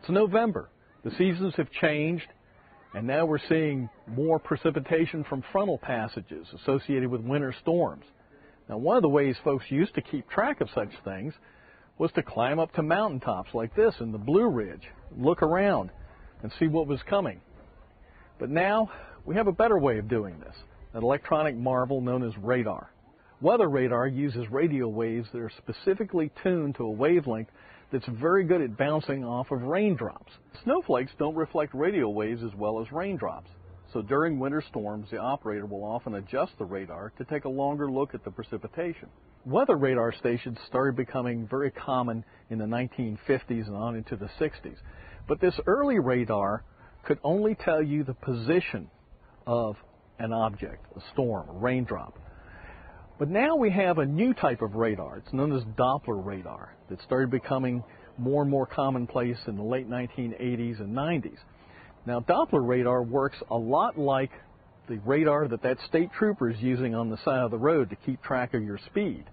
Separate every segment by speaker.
Speaker 1: It's November. The seasons have changed, and now we're seeing more precipitation from frontal passages associated with winter storms. Now, one of the ways folks used to keep track of such things was to climb up to mountaintops like this in the Blue Ridge, look around, and see what was coming. But now we have a better way of doing this, an electronic marvel known as radar. Weather radar uses radio waves that are specifically tuned to a wavelength that's very good at bouncing off of raindrops. Snowflakes don't reflect radio waves as well as raindrops. So during winter storms, the operator will often adjust the radar to take a longer look at the precipitation. Weather radar stations started becoming very common in the 1950s and on into the 60s. But this early radar could only tell you the position of an object, a storm, a raindrop. But now we have a new type of radar. It's known as Doppler radar that started becoming more and more commonplace in the late 1980s and 90s. Now, Doppler radar works a lot like the radar that state trooper is using on the side of the road to keep track of your speed.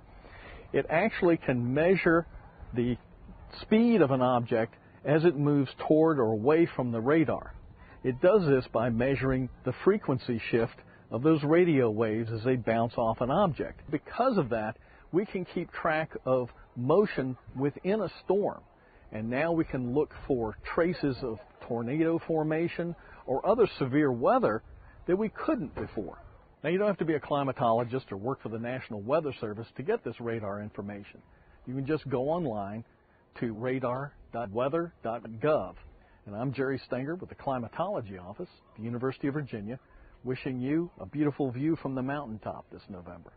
Speaker 1: It actually can measure the speed of an object as it moves toward or away from the radar. It does this by measuring the frequency shift of those radio waves as they bounce off an object. Because of that, we can keep track of motion within a storm. And now we can look for traces of tornado formation or other severe weather that we couldn't before. Now, you don't have to be a climatologist or work for the National Weather Service to get this radar information. You can just go online to radar.weather.gov. And I'm Jerry Stenger with the Climatology Office at the University of Virginia, wishing you a beautiful view from the mountaintop this November.